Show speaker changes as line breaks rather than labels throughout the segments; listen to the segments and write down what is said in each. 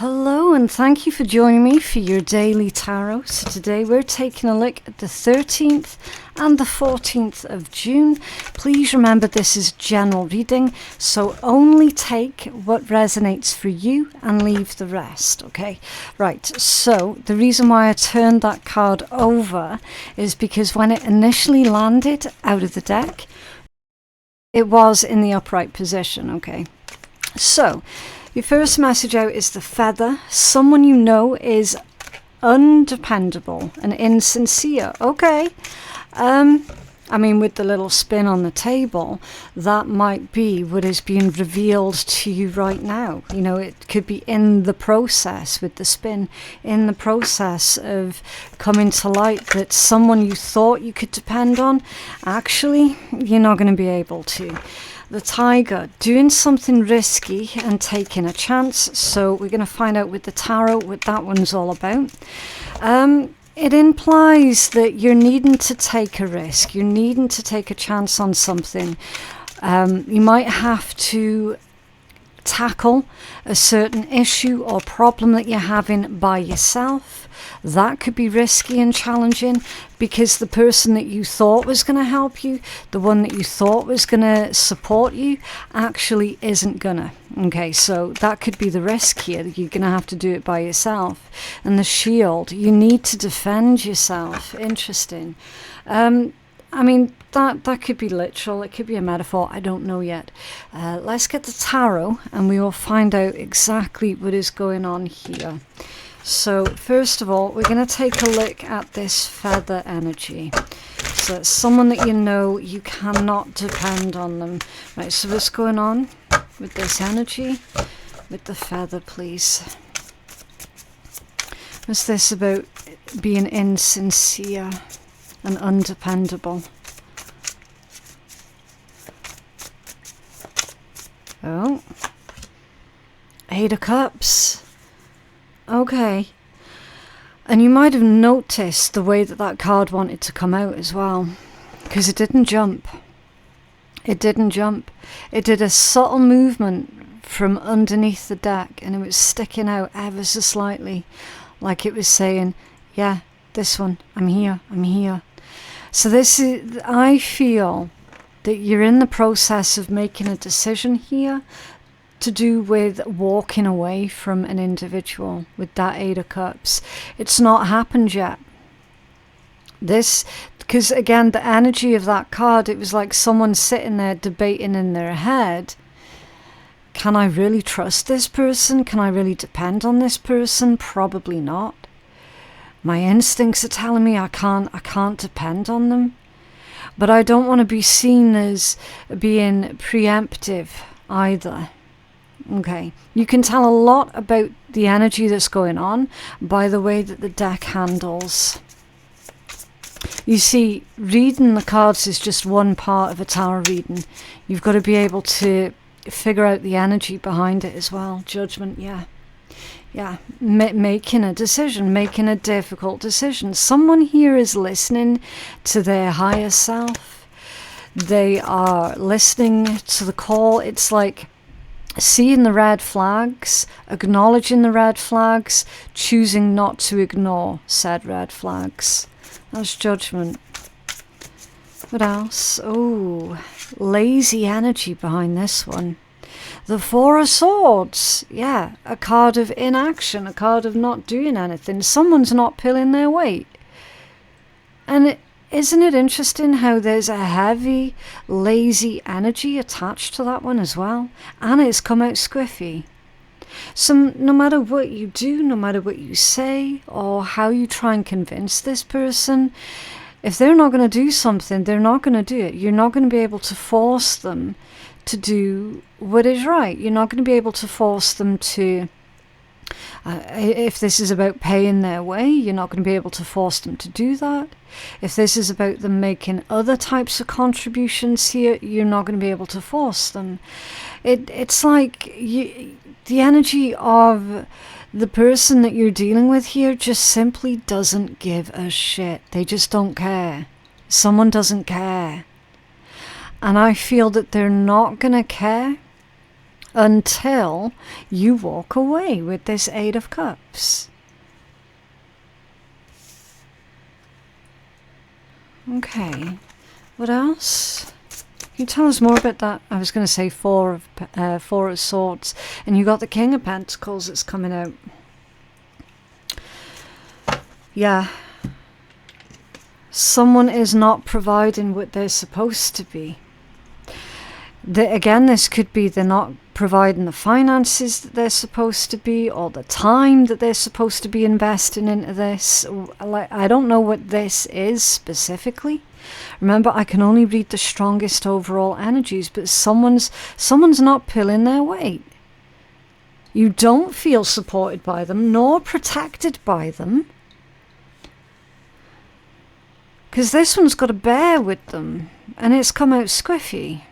Hello and thank you for joining me for your daily tarot. So today we're taking a look at the 13th and the 14th of June. Please remember this is general reading, so only take what resonates for you and leave the rest, okay? Right, so the reason why I turned that card over is because when it initially landed out of the deck, it was in the upright position, okay? So your first message out is the feather. Someone you know is undependable and insincere. Okay. I mean, with the little spin on the table, that might be what is being revealed to you right now. You know, it could be in the process with the spin, in the process of coming to light that someone you thought you could depend on, actually, you're not going to be able to. The tiger, doing something risky and taking a chance. So we're going to find out with the tarot what that one's all about. It implies that you're needing to take a risk. You're needing to take a chance on something. You might have to tackle a certain issue or problem that you're having by yourself. That could be risky and challenging because the person that you thought was going to help you, the one that you thought was going to support you, actually isn't gonna. Okay, so that could be the risk here. You're going to have to do it by yourself. And the shield, you need to defend yourself. Interesting. I mean, that could be literal. It could be a metaphor. I don't know yet. Let's get the tarot and we will find out exactly what is going on here. So first of all, we're going to take a look at this feather energy. So it's someone that you know, you cannot depend on them. Right, so what's going on with this energy? With the feather, please. What's this about being insincere and undependable? Oh. 8 of Cups. Okay. And you might have noticed the way that that card wanted to come out as well. Because it didn't jump. It didn't jump. It did a subtle movement from underneath the deck. And it was sticking out ever so slightly. Like it was saying, yeah, this one, I'm here, I'm here. So this is, I feel that you're in the process of making a decision here to do with walking away from an individual with that 8 of Cups. It's not happened yet. This, because again, the energy of that card, it was like someone sitting there debating in their head, can I really trust this person? Can I really depend on this person? Probably not. My instincts are telling me I can't depend on them. But I don't want to be seen as being preemptive either. Okay, you can tell a lot about the energy that's going on by the way that the deck handles. You see, reading the cards is just one part of a tarot reading. You've got to be able to figure out the energy behind it as well. Judgment, yeah. Yeah, making a decision, making a difficult decision. Someone here is listening to their higher self. They are listening to the call. It's like seeing the red flags, acknowledging the red flags, choosing not to ignore said red flags. That's judgment. What else? Oh, lazy energy behind this one. The 4 of Swords. Yeah, a card of inaction, a card of not doing anything. Someone's not pulling their weight. And isn't it interesting how there's a heavy, lazy energy attached to that one as well? And it's come out squiffy. So no matter what you do, no matter what you say, or how you try and convince this person, if they're not going to do something, they're not going to do it. You're not going to be able to force them to do what is right. You're not going to be able to force them to, if this is about paying their way, you're not going to be able to force them to do that. If this is about them making other types of contributions here, you're not going to be able to force them. It's like the energy of the person that you're dealing with here just simply doesn't give a shit. They just don't care. Someone doesn't care. And I feel that they're not going to care until you walk away with this Eight of Cups. Okay, what else? Can you tell us more about that? I was going to say Four of Swords, and you got the King of Pentacles that's coming out. Yeah. Someone is not providing what they're supposed to be. Again, this could be they're not providing the finances that they're supposed to be, or the time that they're supposed to be investing into this. I don't know what this is specifically. Remember, I can only read the strongest overall energies, but someone's not pulling their weight. You don't feel supported by them, nor protected by them. Because this one's got a bear with them, and it's come out squiffy.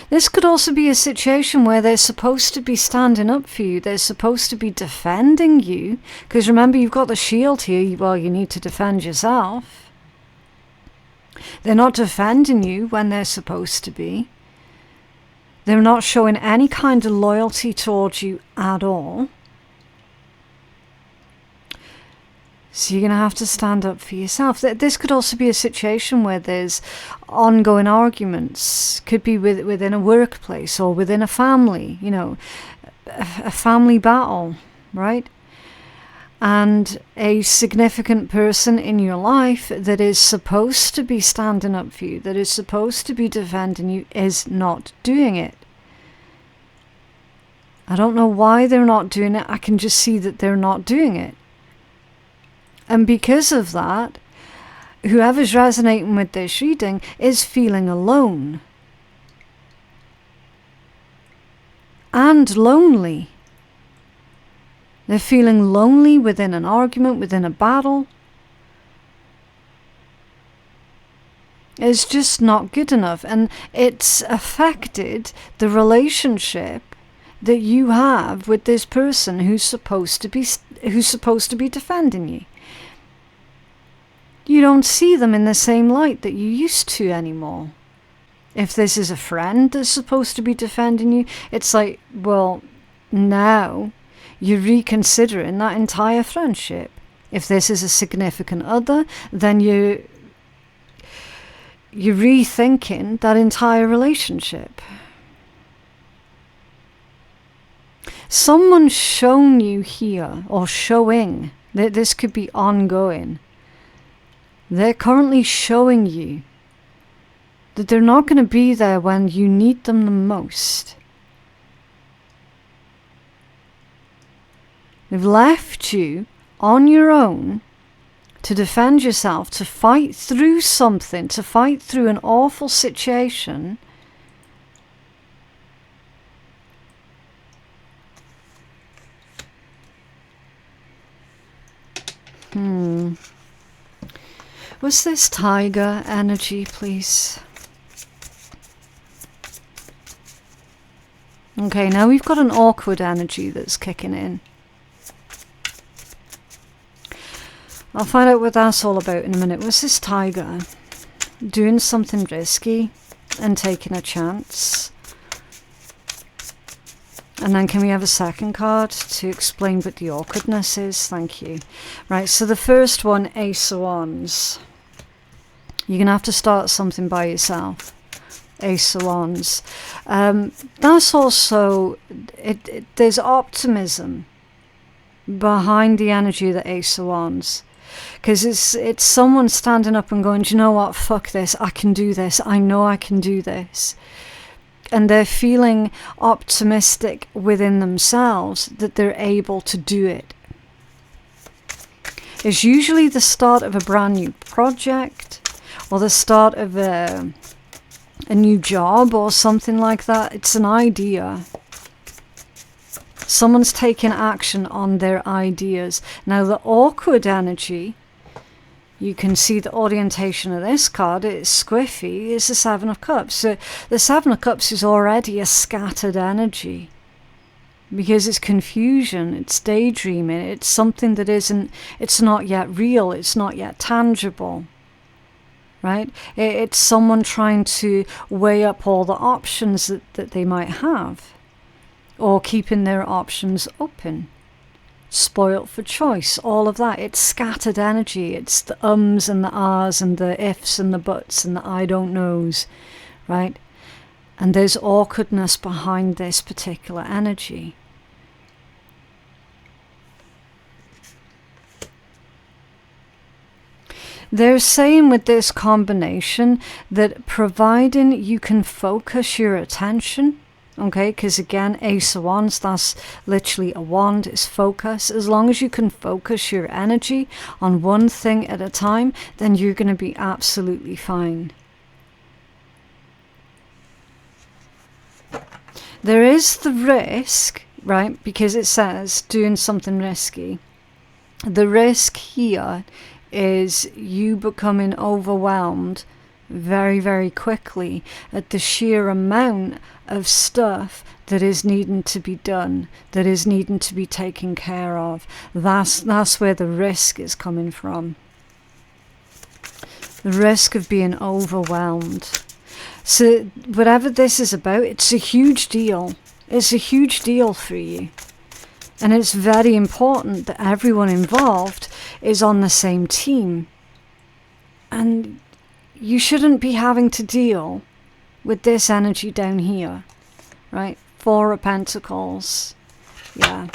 This could also be a situation where they're supposed to be standing up for you. They're supposed to be defending you. Because remember, you've got the shield here. Well, you need to defend yourself. They're not defending you when they're supposed to be. They're not showing any kind of loyalty towards you at all. So you're going to have to stand up for yourself. This could also be a situation where there's ongoing arguments. Could be within a workplace or within a family, you know, a family battle, right? And a significant person in your life that is supposed to be standing up for you, that is supposed to be defending you, is not doing it. I don't know why they're not doing it. I can just see that they're not doing it. And because of that, whoever's resonating with this reading is feeling alone. And lonely. They're feeling lonely within an argument, within a battle. It's just not good enough. And it's affected the relationship that you have with this person who's supposed to be defending you. You don't see them in the same light that you used to anymore. If this is a friend that's supposed to be defending you, it's like, well, now you're reconsidering that entire friendship. If this is a significant other, then you're rethinking that entire relationship. Someone's shown you here, or showing, that this could be ongoing. They're currently showing you that they're not going to be there when you need them the most. They've left you on your own to defend yourself, to fight through something, to fight through an awful situation. What's this tiger energy, please? Okay, now we've got an awkward energy that's kicking in. I'll find out what that's all about in a minute. What's this tiger? Doing something risky and taking a chance. And then can we have a second card to explain what the awkwardness is? Thank you. Right, so the first one, Ace of Wands. You're going to have to start something by yourself. Ace of Wands. That's also, there's optimism behind the energy of the Ace of Wands. Because it's someone standing up and going, do you know what, fuck this, I can do this, I know I can do this. And they're feeling optimistic within themselves that they're able to do it. It's usually the start of a brand new project, or the start of a new job or something like that. It's an idea. Someone's taking action on their ideas. Now the awkward energy, you can see the orientation of this card, it's squiffy, it's the Seven of Cups. So the Seven of Cups is already a scattered energy. Because it's confusion, it's daydreaming, it's something that it's not yet real, it's not yet tangible. right? It's someone trying to weigh up all the options that they might have, or keeping their options open. Spoilt for choice, all of that. It's scattered energy. It's the ums and the ahs and the ifs and the buts and the I don't knows, right? And there's awkwardness behind this particular energy. They're saying with this combination that providing you can focus your attention, okay, because again, Ace of Wands, that's literally a wand, is focus. As long as you can focus your energy on one thing at a time, then you're going to be absolutely fine. There is the risk, right, because it says doing something risky. The risk here is you becoming overwhelmed very, very quickly at the sheer amount of stuff that is needing to be done, that is needing to be taken care of. That's where the risk is coming from. The risk of being overwhelmed. So whatever this is about, it's a huge deal. It's a huge deal for you. And it's very important that everyone involved is on the same team. And you shouldn't be having to deal with this energy down here, right? Four of Pentacles. Yeah.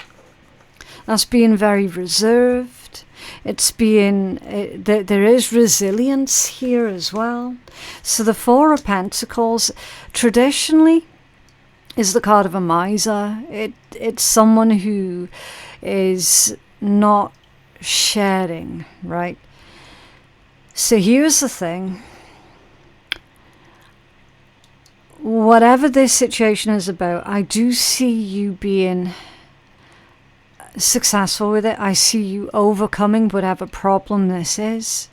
That's being very reserved. It's being, there is resilience here as well. So the Four of Pentacles, traditionally, is the card of a miser. It's someone who is not sharing, right? So here's the thing. Whatever this situation is about, I do see you being successful with it. I see you overcoming whatever problem this is.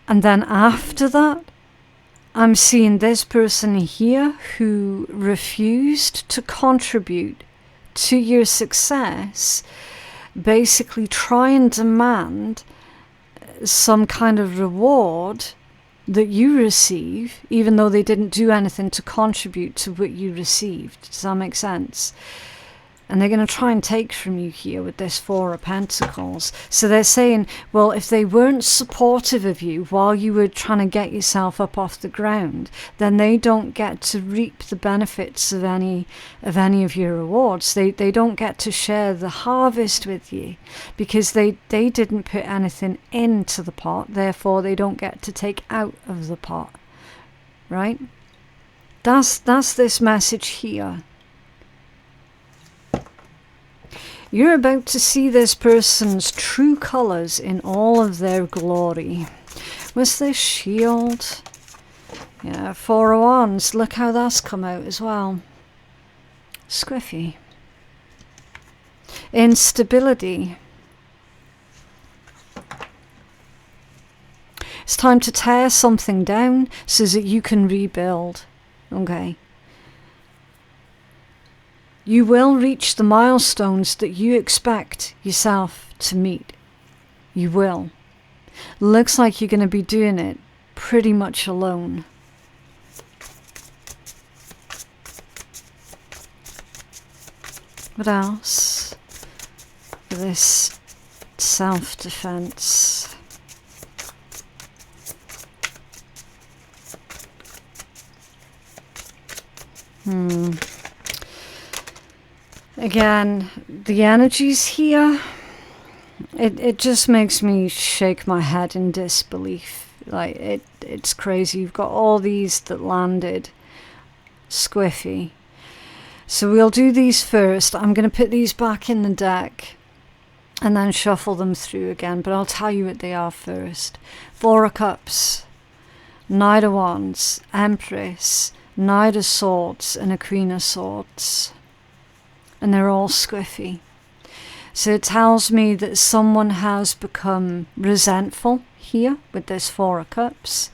And then after that, I'm seeing this person here who refused to contribute to your success, basically try and demand some kind of reward that you receive, even though they didn't do anything to contribute to what you received. Does that make sense? And they're going to try and take from you here with this Four of Pentacles. So they're saying, well, if they weren't supportive of you while you were trying to get yourself up off the ground, then they don't get to reap the benefits of any of your rewards. They don't get to share the harvest with you because they didn't put anything into the pot. Therefore, they don't get to take out of the pot. Right? That's this message here. You're about to see this person's true colours in all of their glory. What's this shield? Yeah, Four of Wands. Look how that's come out as well. Squiffy. Instability. It's time to tear something down so that you can rebuild. Okay. You will reach the milestones that you expect yourself to meet. You will. Looks like you're going to be doing it pretty much alone. What else? This self-defense. Again, the energies here, it just makes me shake my head in disbelief. Like, it's crazy. You've got all these that landed. Squiffy. So we'll do these first. I'm going to put these back in the deck and then shuffle them through again. But I'll tell you what they are first. Four of Cups, Knight of Wands, Empress, Knight of Swords, and a Queen of Swords. And they're all squiffy. So it tells me that someone has become resentful here with this Four of Cups,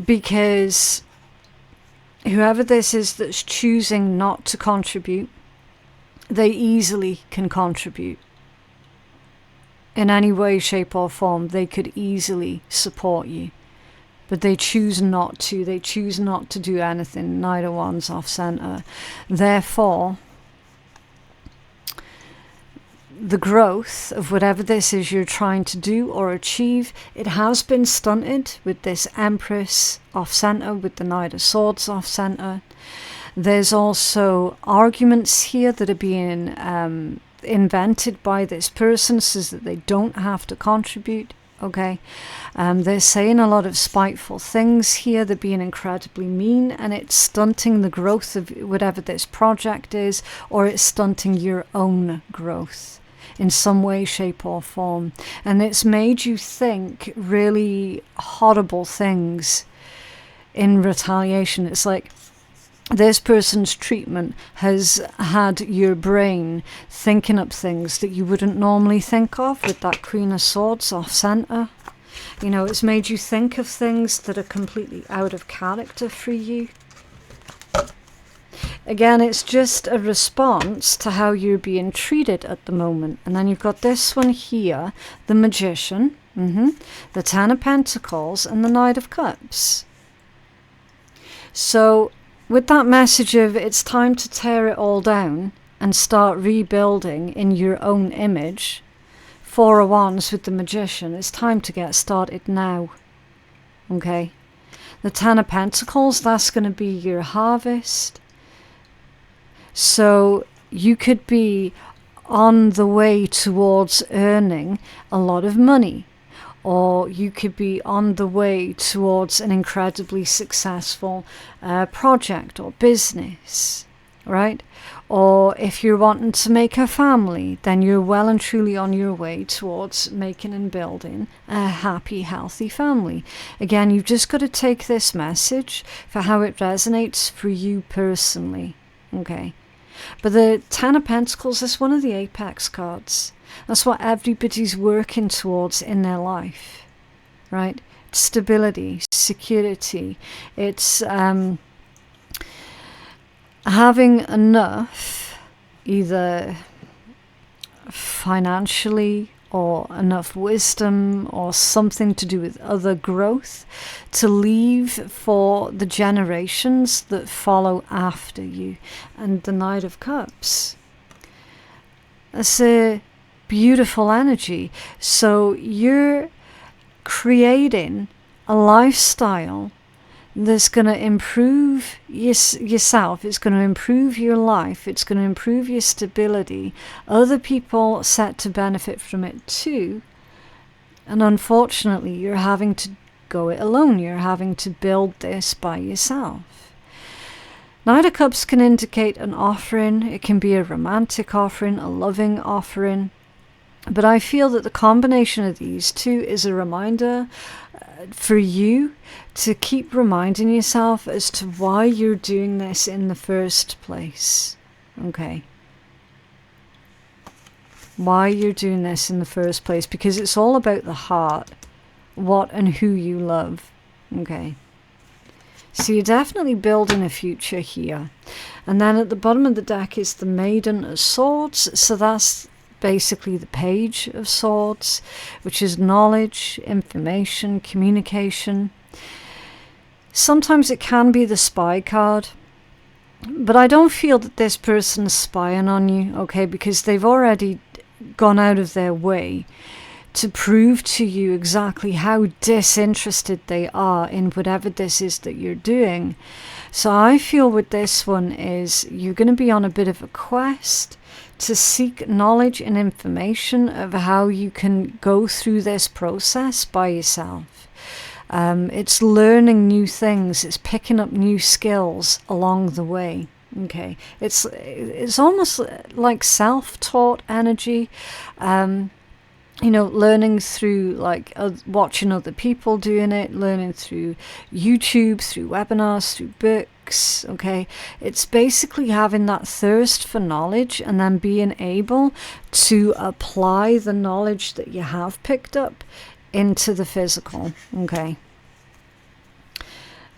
because whoever this is that's choosing not to contribute, they easily can contribute. in any way, shape or form, they could easily support you. But they choose not to. They choose not to do anything. Knight of Wands off center. Therefore, the growth of whatever this is you're trying to do or achieve, it has been stunted with this Empress off center, with the Knight of Swords off center. There's also arguments here that are being invented by this person so that they don't have to contribute. Okay, they're saying a lot of spiteful things here. They're being incredibly mean, and it's stunting the growth of whatever this project is, or it's stunting your own growth in some way, shape or form. And it's made you think really horrible things in retaliation. It's like this person's treatment has had your brain thinking up things that you wouldn't normally think of, with that Queen of Swords off center. You know, it's made you think of things that are completely out of character for you. Again, it's just a response to how you're being treated at the moment. And then you've got this one here, the Magician, the Ten of Pentacles, and the Knight of Cups. So with that message of it's time to tear it all down and start rebuilding in your own image, Four of Wands with the Magician, it's time to get started now. Okay? The Ten of Pentacles, that's going to be your harvest. So you could be on the way towards earning a lot of money, or you could be on the way towards an incredibly successful project or business, right? Or if you're wanting to make a family, then you're well and truly on your way towards making and building a happy, healthy family. Again, you've just got to take this message for how it resonates for you personally, okay? But the Ten of Pentacles is one of the apex cards. That's what everybody's working towards in their life, right? It's stability, security. It's having enough, either financially or enough wisdom or something to do with other growth, to leave for the generations that follow after you. And the Knight of Cups, that's a beautiful energy. So you're creating a lifestyle that's going to improve yourself. It's going to improve your life. It's going to improve your stability. Other people set to benefit from it too. And unfortunately, you're having to go it alone. You're having to build this by yourself. Knight of Cups can indicate an offering. It can be a romantic offering, a loving offering. But I feel that the combination of these two is a reminder for you to keep reminding yourself as to why you're doing this in the first place. Okay. Why you're doing this in the first place. Because it's all about the heart. What and who you love. Okay. So you're definitely building a future here. And then at the bottom of the deck is the Maiden of Swords. So that's basically the Page of Swords, which is knowledge, information, communication. Sometimes it can be the spy card, but I don't feel that this person's spying on you, okay, because they've already gone out of their way to prove to you exactly how disinterested they are in whatever this is that you're doing. So I feel with this one is you're going to be on a bit of a quest to seek knowledge and information of how you can go through this process by yourself. It's learning new things. It's picking up new skills along the way. Okay, it's almost like self-taught energy. You know, learning through like watching other people doing it, learning through YouTube, through webinars, through books. Okay, it's basically having that thirst for knowledge and then being able to apply the knowledge that you have picked up into the physical. Okay,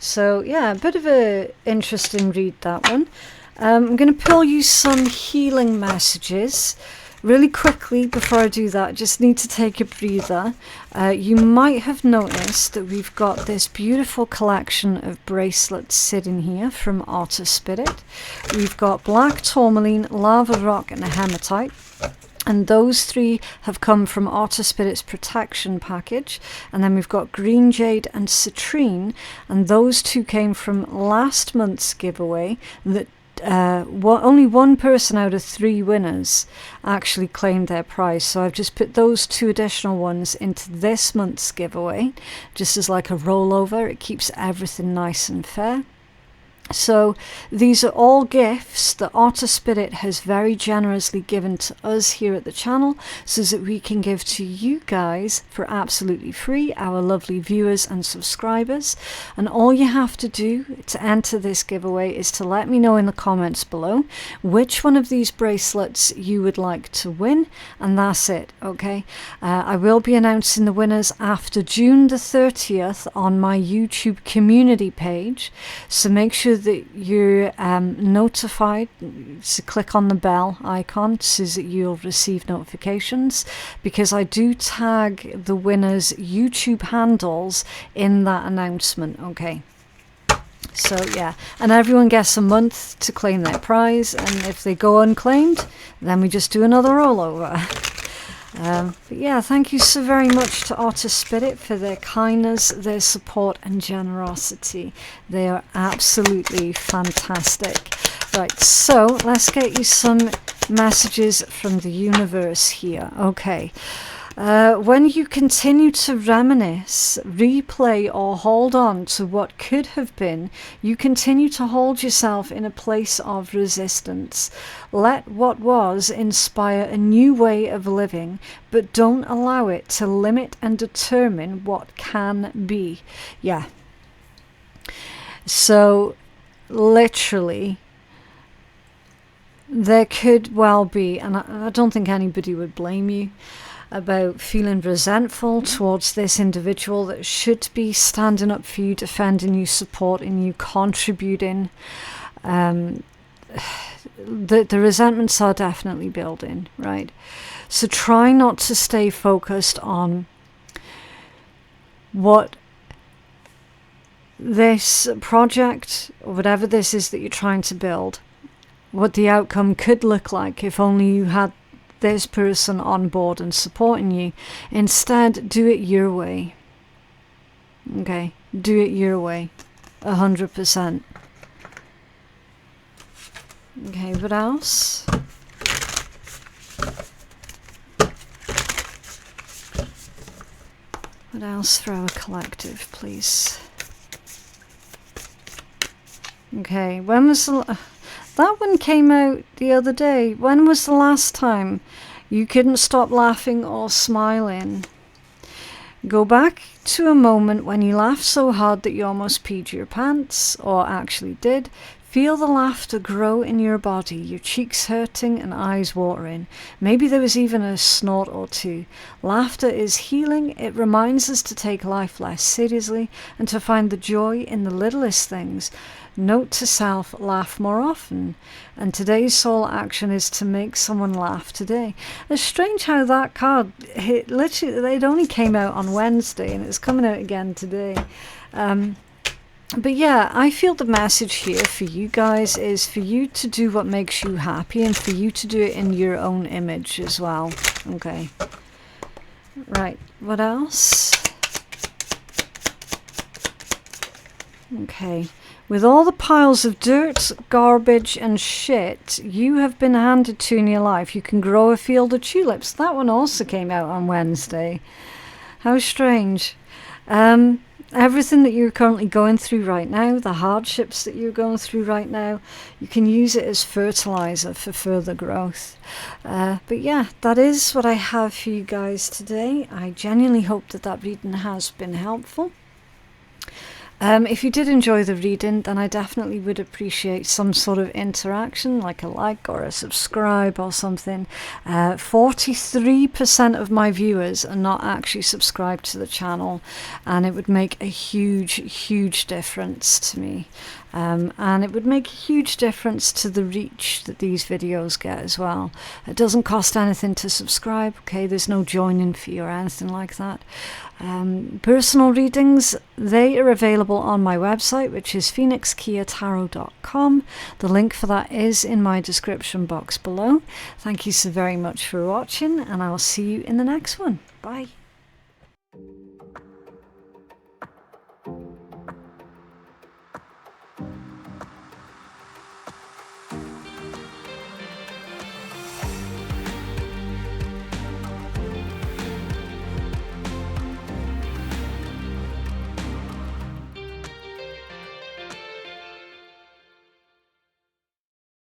so yeah, a bit of a interesting read, that one. I'm going to pull you some healing messages Really quickly, before I do that, I just need to take a breather. You might have noticed that we've got this beautiful collection of bracelets sitting here from Otter Spirit. We've got black tourmaline, lava rock, and a hematite. And those three have come from Otter Spirit's protection package. And then we've got green jade and citrine. And those two came from last month's giveaway that only one person out of 3 winners actually claimed their prize. So I've just put those 2 additional ones into this month's giveaway, just as like a rollover. It keeps everything nice and fair. So these are all gifts that Otter Spirit has very generously given to us here at the channel, so that we can give to you guys for absolutely free, our lovely viewers and subscribers. And all you have to do to enter this giveaway is to let me know in the comments below which one of these bracelets you would like to win, and that's it. Okay, I will be announcing the winners after June the 30th on my YouTube community page, so make sure that you're notified, so click on the bell icon so that you'll receive notifications, because I do tag the winners' YouTube handles in that announcement. Okay, so yeah, and everyone gets a month to claim their prize, and if they go unclaimed, then we just do another rollover. But yeah, thank you so very much to Otter Spirit for their kindness, their support and generosity. They are absolutely fantastic. Right, so let's get you some messages from the universe here. Okay. When you continue to reminisce, replay, or hold on to what could have been, you continue to hold yourself in a place of resistance. Let what was inspire a new way of living, but don't allow it to limit and determine what can be. Yeah. So, literally, there could well be, and I don't think anybody would blame you, about feeling resentful towards this individual that should be standing up for you, defending you, supporting you, contributing. The resentments are definitely building, right? So try not to stay focused on what this project, or whatever this is that you're trying to build, what the outcome could look like if only you had this person on board and supporting you. Instead, do it your way. Okay, do it your way, 100%. Okay, what else? What else for our collective, please? Okay, when was the... That one came out the other day. When was the last time you couldn't stop laughing or smiling? Go back to a moment when you laughed so hard that you almost peed your pants, or actually did. Feel the laughter grow in your body, your cheeks hurting and eyes watering. Maybe there was even a snort or two. Laughter is healing. It reminds us to take life less seriously and to find the joy in the littlest things. Note to self, laugh more often. And today's soul action is to make someone laugh today. It's strange how that card hit. Literally, it only came out on Wednesday and it's coming out again today. But yeah, I feel the message here for you guys is for you to do what makes you happy, and for you to do it in your own image as well. Okay. Right, what else? Okay. With all the piles of dirt, garbage and shit you have been handed to in your life, you can grow a field of tulips. That one also came out on Wednesday. How strange. Everything that you're currently going through right now, the hardships that you're going through right now, you can use it as fertilizer for further growth. But yeah, that is what I have for you guys today. I genuinely hope that that reading has been helpful. If you did enjoy the reading, then I definitely would appreciate some sort of interaction, like a like or a subscribe or something. 43% of my viewers are not actually subscribed to the channel, and it would make a huge difference to me. And it would make a huge difference to the reach that these videos get as well. It doesn't cost anything to subscribe, okay? There's no joining fee or anything like that. Personal readings, they are available on my website, which is phoenixkeiatarot.com. The link for that is in my description box below. Thank you so very much for watching, and I will see you in the next one. Bye.